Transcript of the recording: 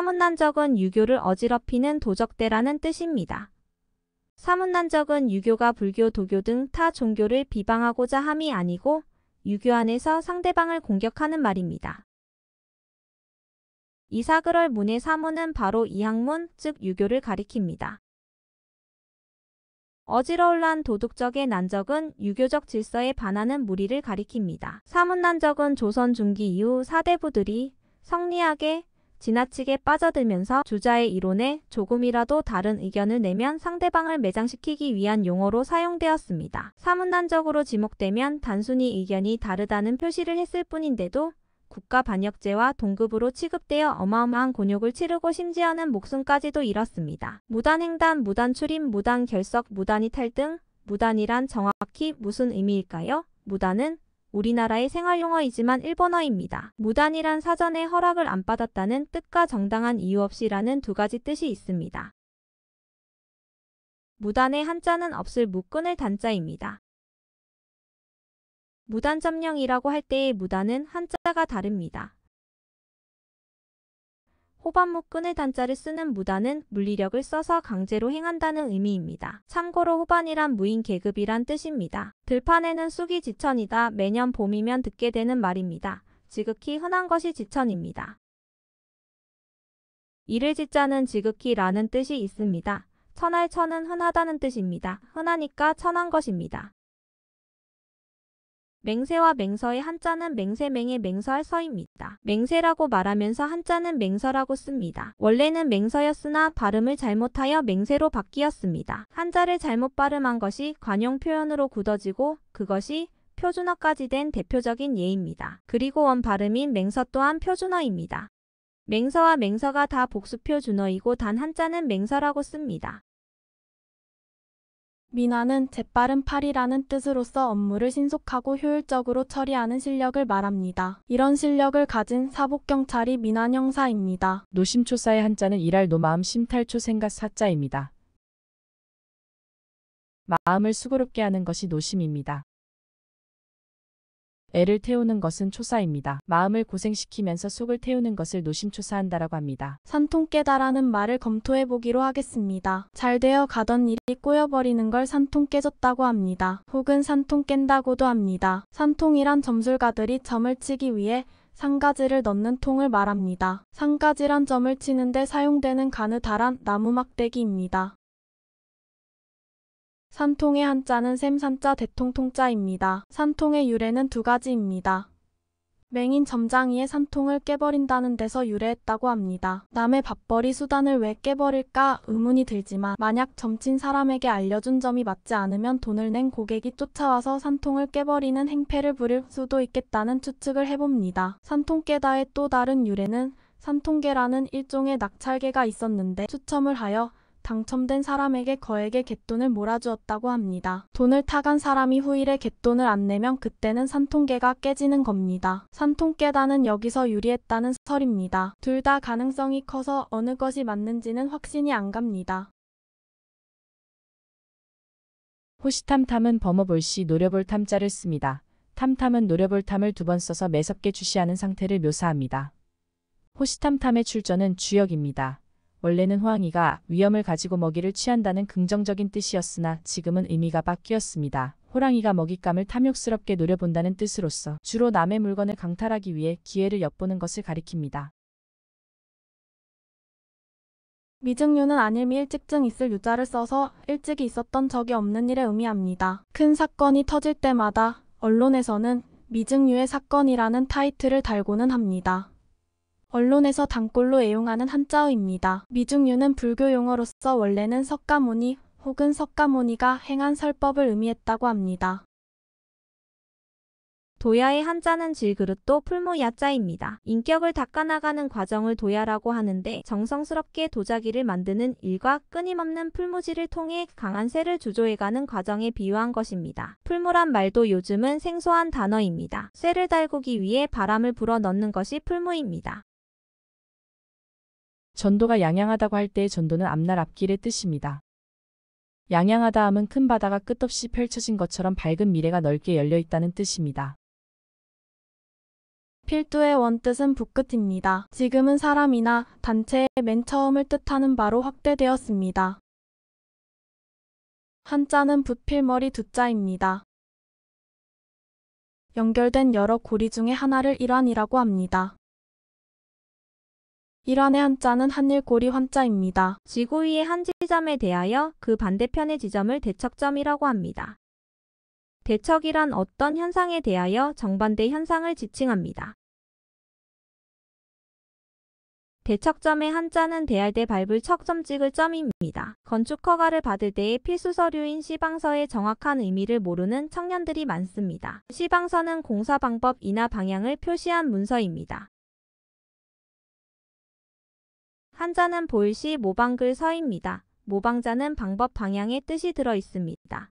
사문난적은 유교를 어지럽히는 도적대라는 뜻입니다. 사문난적은 유교가 불교, 도교 등 타 종교를 비방하고자 함이 아니고 유교 안에서 상대방을 공격하는 말입니다. 이사그럴 문의 사문은 바로 이학문, 즉 유교를 가리킵니다. 어지러울란 도둑적의 난적은 유교적 질서에 반하는 무리를 가리킵니다. 사문난적은 조선 중기 이후 사대부들이 성리학에 지나치게 빠져들면서 주자의 이론에 조금이라도 다른 의견을 내면 상대방을 매장시키기 위한 용어로 사용되었습니다. 사문난적으로 지목되면 단순히 의견이 다르다는 표시를 했을 뿐인데도 국가반역죄와 동급으로 취급되어 어마어마한 곤욕을 치르고 심지어는 목숨까지도 잃었습니다. 무단횡단, 무단출입, 무단결석, 무단이탈 등 무단이란 정확히 무슨 의미일까요? 무단은 우리나라의 생활용어이지만 일본어입니다. 무단이란 사전에 허락을 안 받았다는 뜻과 정당한 이유 없이라는 두 가지 뜻이 있습니다. 무단의 한자는 없을 무끈을 단자입니다. 무단점령이라고 할 때의 무단은 한자가 다릅니다. 호반무끈을 단자를 쓰는 무단은 물리력을 써서 강제로 행한다는 의미입니다. 참고로 호반이란 무인 계급이란 뜻입니다. 들판에는 쑥이 지천이다. 매년 봄이면 듣게 되는 말입니다. 지극히 흔한 것이 지천입니다. 이를 지자는 지극히 라는 뜻이 있습니다. 천할 천은 흔하다는 뜻입니다. 흔하니까 천한 것입니다. 맹세와 맹서의 한자는 맹세맹의 맹서할 서입니다. 맹세라고 말하면서 한자는 맹서라고 씁니다. 원래는 맹서였으나 발음을 잘못하여 맹세로 바뀌었습니다. 한자를 잘못 발음한 것이 관용 표현으로 굳어지고 그것이 표준어까지 된 대표적인 예입니다. 그리고 원 발음인 맹서 또한 표준어입니다. 맹서와 맹서가 다 복수표 준어이고 단 한자는 맹서라고 씁니다. 민화는 재빠른 팔이라는 뜻으로서 업무를 신속하고 효율적으로 처리하는 실력을 말합니다. 이런 실력을 가진 사복경찰이 민환형사입니다. 노심초사의 한자는 일할 노마음 심탈초 생각 사자입니다. 마음을 수고롭게 하는 것이 노심입니다. 애를 태우는 것은 초사입니다. 마음을 고생시키면서 속을 태우는 것을 노심초사한다라고 합니다. 산통깨다라는 말을 검토해보기로 하겠습니다. 잘 되어 가던 일이 꼬여버리는 걸 산통깨졌다고 합니다. 혹은 산통깬다고도 합니다. 산통이란 점술가들이 점을 치기 위해 상가지를 넣는 통을 말합니다. 상가지란 점을 치는데 사용되는 가느다란 나무 막대기입니다. 산통의 한자는 샘산자 대통통자입니다. 산통의 유래는 두 가지입니다. 맹인 점장이의 산통을 깨버린다는 데서 유래했다고 합니다. 남의 밥벌이 수단을 왜 깨버릴까 의문이 들지만 만약 점친 사람에게 알려준 점이 맞지 않으면 돈을 낸 고객이 쫓아와서 산통을 깨버리는 행패를 부릴 수도 있겠다는 추측을 해봅니다. 산통깨다의 또 다른 유래는 산통개라는 일종의 낙찰개가 있었는데 추첨을 하여 당첨된 사람에게 거액의 갯돈을 몰아주었다고 합니다. 돈을 타간 사람이 후일에 갯돈을 안 내면 그때는 산통개가 깨지는 겁니다. 산통깨다는 여기서 유리했다는 설입니다. 둘 다 가능성이 커서 어느 것이 맞는지는 확신이 안 갑니다. 호시탐탐은 범어볼 시 노려볼 탐자를 씁니다. 탐탐은 노려볼 탐을 두 번 써서 매섭게 주시하는 상태를 묘사합니다. 호시탐탐의 출전은 주역입니다. 원래는 호황이가 위험을 가지고 먹이를 취한다는 긍정적인 뜻이었으나 지금은 의미가 바뀌었습니다. 호랑이가 먹잇감을 탐욕스럽게 노려본다는 뜻으로서 주로 남의 물건을 강탈하기 위해 기회를 엿보는 것을 가리킵니다. 미증유는 안일미 일찍증 있을 유자를 써서 일찍이 있었던 적이 없는 일을 의미합니다. 큰 사건이 터질 때마다 언론에서는 미증유의 사건이라는 타이틀을 달고는 합니다. 언론에서 단골로 애용하는 한자어입니다. 미증유는 불교 용어로서 원래는 석가모니 혹은 석가모니가 행한 설법을 의미했다고 합니다. 도야의 한자는 질그릇도 풀무야자입니다. 인격을 닦아나가는 과정을 도야라고 하는데 정성스럽게 도자기를 만드는 일과 끊임없는 풀무질을 통해 강한 쇠를 주조해가는 과정에 비유한 것입니다. 풀무란 말도 요즘은 생소한 단어입니다. 쇠를 달구기 위해 바람을 불어 넣는 것이 풀무입니다. 전도가 양양하다고 할 때의 전도는 앞날 앞길의 뜻입니다. 양양하다 함은 큰 바다가 끝없이 펼쳐진 것처럼 밝은 미래가 넓게 열려 있다는 뜻입니다. 필두의 원뜻은 북끝입니다. 지금은 사람이나 단체의 맨 처음을 뜻하는 바로 확대되었습니다. 한자는 붓필머리 두자입니다. 연결된 여러 고리 중에 하나를 일환이라고 합니다. 일환의 한자는 한일고리 환자입니다. 지구 위의 한 지점에 대하여 그 반대편의 지점을 대척점이라고 합니다. 대척이란 어떤 현상에 대하여 정반대 현상을 지칭합니다. 대척점의 한자는 대할 때 밟을 척점 찍을 점입니다. 건축 허가를 받을 때의 필수 서류인 시방서의 정확한 의미를 모르는 청년들이 많습니다. 시방서는 공사 방법이나 방향을 표시한 문서입니다. 한자는 보일시 모방글 서입니다. 모방자는 방법 방향의 뜻이 들어 있습니다.